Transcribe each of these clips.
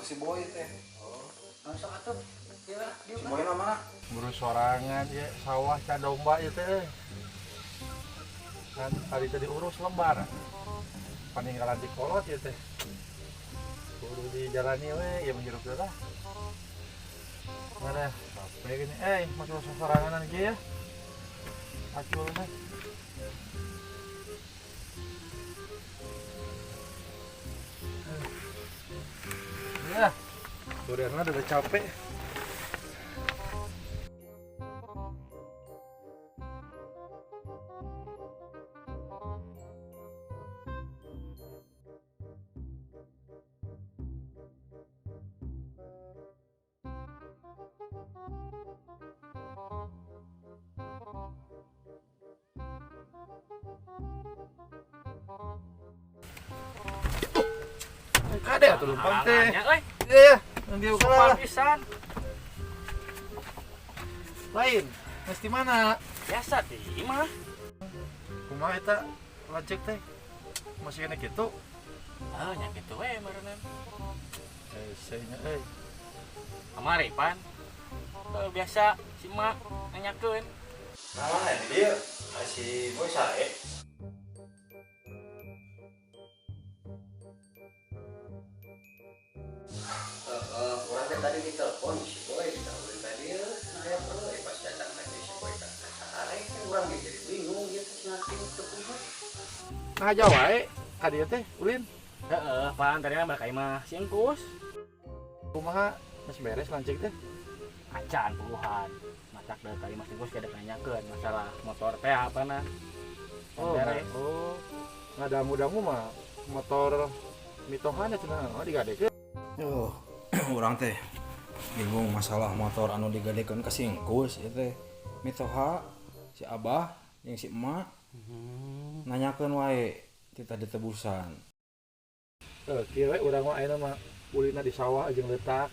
si boy teh. Oh, langsung atuh. Dia Si boy mana? Ngurus sorangan ya sawah ca domba ieu teh. Kan kali tadi urus lembar. Paninggalan di kolot ieu teh. Kudu dijalani we ya menghirup lah. Mana sampai gini masuk sorangan lagi ya. Acul teh. Ya, duriannya udah capek. Kade atuh lumpang teh. Iya, nanti salah pisan. Lain, mesti mana? biasa di mah. Kumaha eta lajek teh? Masih kena kitu? Ah, nya kitu we meureunna. Seunya Kamari pan. Biasa si mak nanyakeun. Nah, ini dia. Si boy sae. Orang tadi ditelepon si boy ditawarin tadi saya perlu pas datang tadi si boy kan hari kan orang jadi bingung gitu nanti terkumpul nah Jawa ka dieu teh ulin. Heeh, pan tadi mah balik mah si engkus. Kumaha geus beres lancik teh? Acan puluhan. Macak dari kali Mas Engkus kada nanyakeun masalah motor teh apana. Beres. Ngadamu-damu mah motor mitohan ya cenah digadekeun. Urang teh bingung masalah motor anu digadekeun ka si engkus ieu teh. Mitoha si Abah jeung si emak nanyakeun wae kita ditebusan. Kieu we urang mah ayeuna mah ulina di sawah jeung letak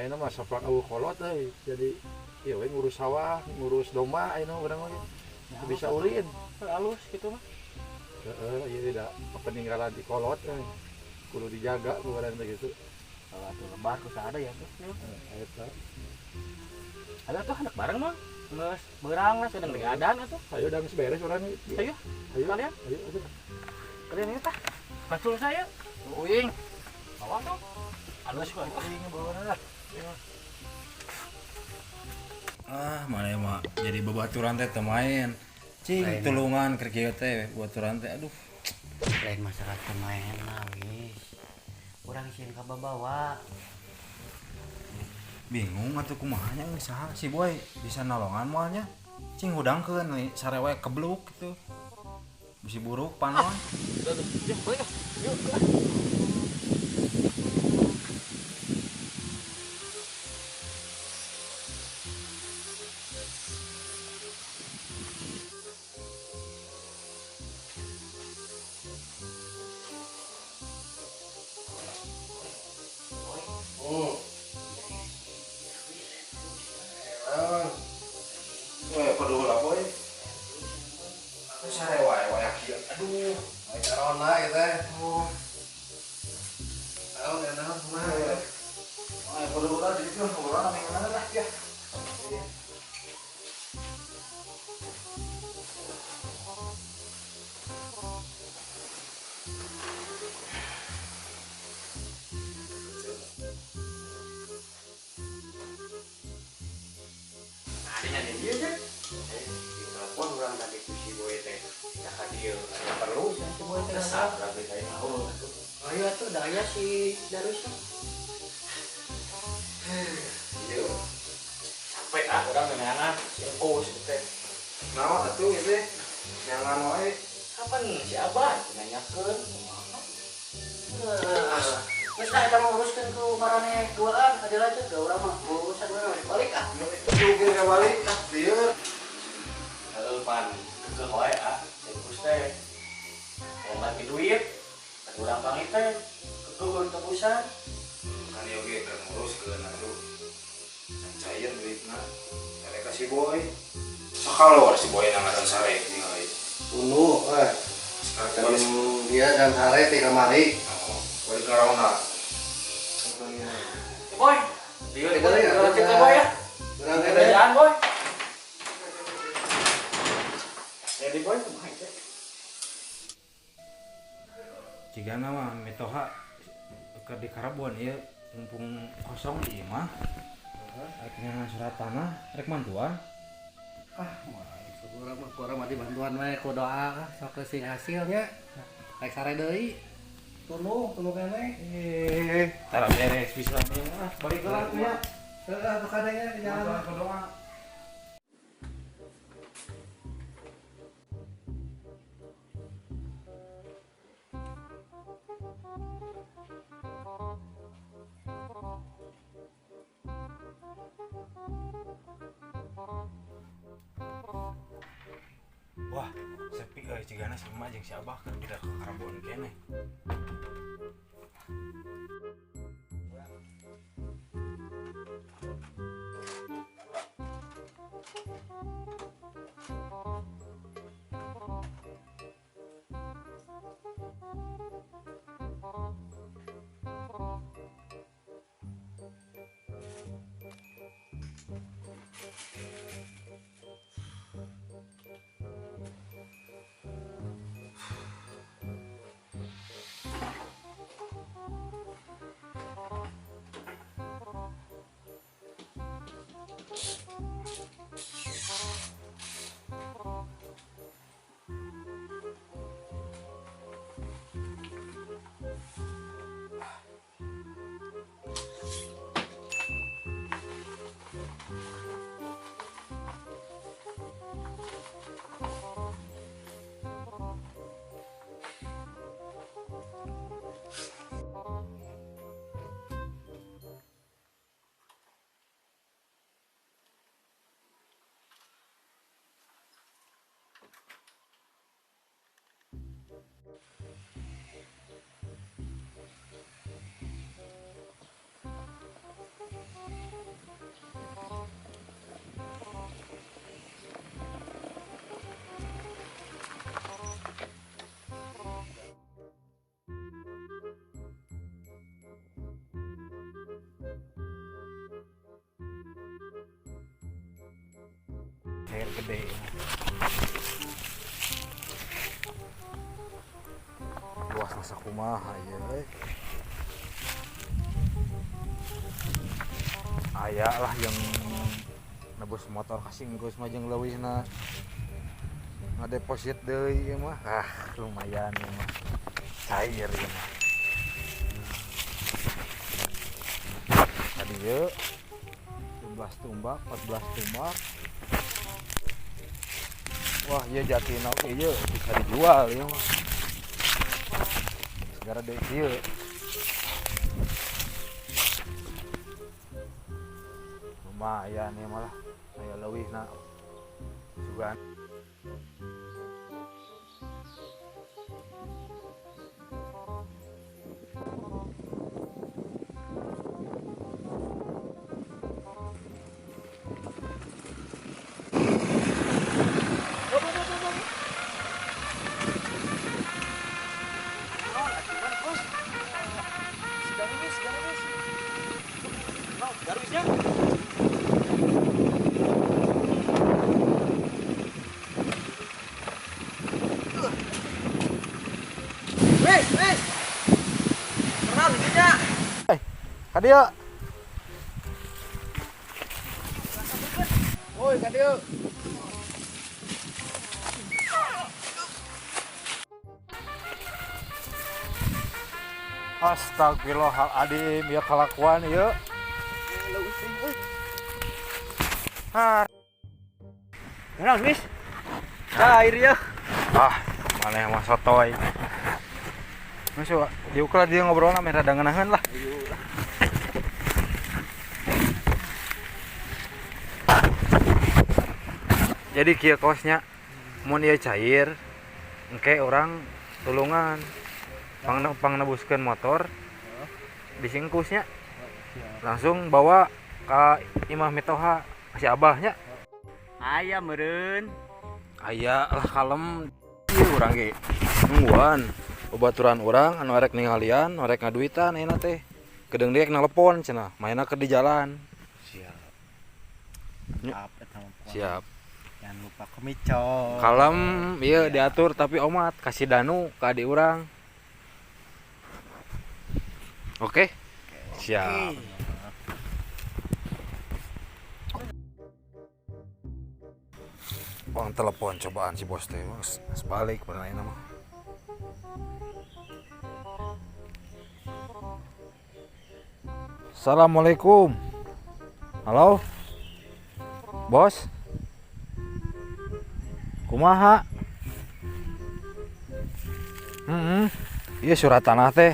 ayeuna mah saplak eueuh kolot euy. Jadi ieu we ngurus sawah, ngurus domba ayeuna urang mah bisa ulin. Halus gitu mah. Heeh, ieu tidak peninggalan di kolot euy. Kudu dijaga ku urang teh gitu. Kalau tuh lebar ku ada ya tuh. Eta. Ada tuh anak bareng mah. Geus beurang lah sedang diadan atuh. Ayo udah beres urang nih. Ayo kalian. Ayo. Kalian ini tah. Pacul saya. Uing. Bawa tuh. Halus kok. Uing bawa. Mana mah jadi babaturan teh teu main. Cing tulungan keur kieu teh babaturan teh aduh. lain masalah main nangis orang sieun ka babawa Bingung atuh kumaha nya saha si boy bisa nolongan moalnya. Cing hudangkeun we sarewe kebluk gitu. Bisi buruk panon. Pedul lah boy. Aku sare wae kieu. Aduh, ai corona ieu teh tahu dan naon kumaha ya. Pedul lah di ditu ngobrol ame mana lah ya. adanya dia aja telepon orang tadi ku si boy teh ka dieu aya perlu si boy teh Kesat tapi saya tahu. oh iya tuh daya si Darus Iya. Capek urang neangan si engkus teh. Naon atuh ieu teh? Nyangan wae. Kapan si Abah nanyakeun. Terus kita mau uruskan ke marane duaan ada aja ke orang mah urusan mana balik Juga ka balik dieu. Heuh pan ke wae si engkus teh. Yang lagi duit, urang pangit teh kekeun tebusan. Kan ieu ge keur nguruskeun atuh. Cair duitna. Sare ka si boy. Sakalo si boy nangaran sare ningali. Unu dia dan Hare di kamari Boy karaona. jalan boy. Jadi boy kumaha teh? Cigana mah metoha keur di Karabon ieu mumpung kosong di imah. Akhirnya surat tanah rek mantuan. Kurang mah dibantuan we ku doa sok sing hasilnya. Rek sare deui. Tuluh keneh. Tara beres bisa balik lah ya. Heeh, kadangnya di jalan. Doa. Wah, sepi cigana si emak jeung si abah keur pindah ke Karabon keneh. Air gede. Luas masa kumaha ya. Aya lah yang nebus motor kasih nggus mah jeung leuwisna ngadeposit deui ieu mah. Lumayan ieu mah. Cair ieu mah. Tadi ieu 12 tumbak, 14 tumbak. Wah, iya jatina oke ieu bisa dijual ieu mah. Segara deui ieu. Lumayan ya malah aya leuwihna sugan. Kadieu. Woi, kadieu. Astagfirullahaladzim ya kelakuan ya. Nang, Mis. Cair ya. Mana yang mah sotoy. Masuk diukur dia ngobrol na merah dangenaheun lah. Jadi kieu kosnya mun ieu cair engke orang tulungan pangnebuskeun motor disingkusnya langsung bawa ka imah mitoha si abahnya. Aya meureun. Aya lah kalem ieu urang ge nungguan babaturan urang anu arek ningalian arek ngaduitan ayeuna teh kedeung deuk nelepon cenah mainna keur di jalan. Siap. Maaf eta mah. Siap. Jangan lupa kemicol. Kalem iya diatur tapi omat kasih danu ka adik urang. Oke? Siap. Bang telepon cobaan si bos teh, Mas. Balik bener nama. Assalamualaikum. Halo. Bos. Kumaha? Iya surat tanah teh.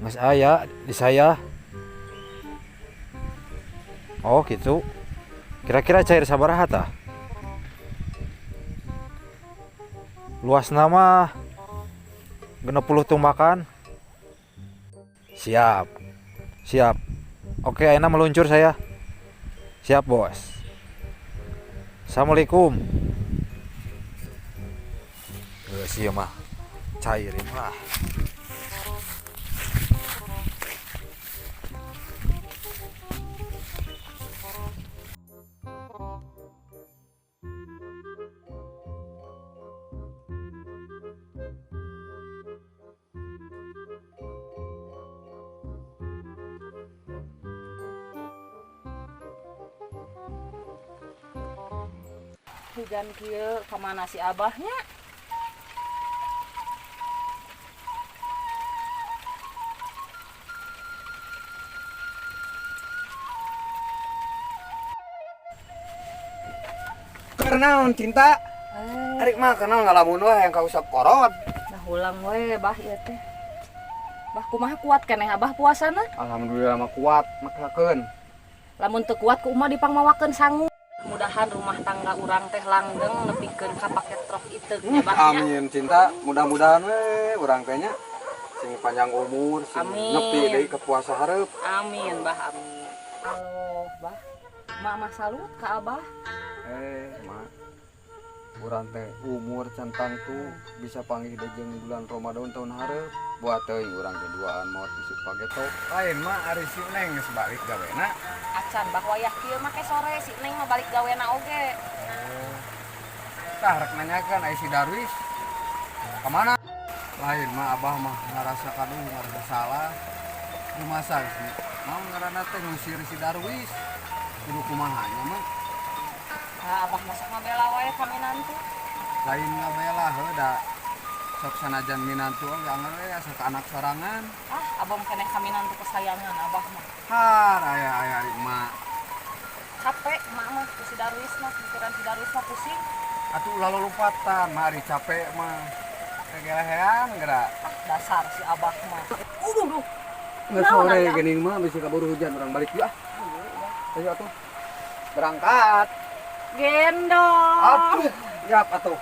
Mas aya di saya. Oh gitu. Kira-kira cair sabaraha tah? Luas nama 60 tumbakan. Siap. Siap. Oke, ayeuna meluncur saya. Siap, Bos. Assalamualaikum. Geus ieu mah cairin lah. Hujan kieu kemana si abahnya? Karena cinta, arik mah kenal ngalamun wah yang kau usap korot. Nah ulang we bah ieu teh. Bah kumaha kuat keneh abah puasana? Alhamdulillah mah kuat, maksakeun. Lamun teu kuat ku umah dipangmawakeun sangu. Mudahan rumah tangga urang teh langgeng nepikeun ka paket truk iteung nya bah nya. Amin cinta, mudah-mudahan we urang teh nya sing panjang umur, sing Amin. nepi deui ke puasa hareup. Amin bah amin. Halo bah. Mama salut ka abah. Mak. Urang teh umur centang tuh bisa panggil jeung bulan Ramadan tahun hareup. Buat teuing urang teh duaan maot isuk pageto. Lain mah ari si Neng geus balik gawena. Acan bah wayah kieu make sore si Neng mah balik gawena oge. Tah rek nanyakeun aya si Darwis. Ka mana? Lain mah abah mah ngarasa kaduh ngarasa salah. Rumasa sih. Mau ngaranna teh ngusir si Darwis. Kudu kumaha nya mah. Nah, abah masak ngabela wae kami nanti. Lain ngabela heuda. Sok sanajan minantu jangan we asa ka anak sorangan. Ah, abah mah keneh kami nanti kesayangan abah mah. Har aya ari emak. Capek emak mah ku si Darwis mah, pikiran si Darwis mah pusing. Atuh lalu lupatan, mari capek mah. Kegelehean geura. Ah, dasar si abah mah. Duh. Nggak sore geuning mah bisa kabur hujan orang balik yuk ah. Ayo atuh. Berangkat. Gendong. Atuh, siap atuh.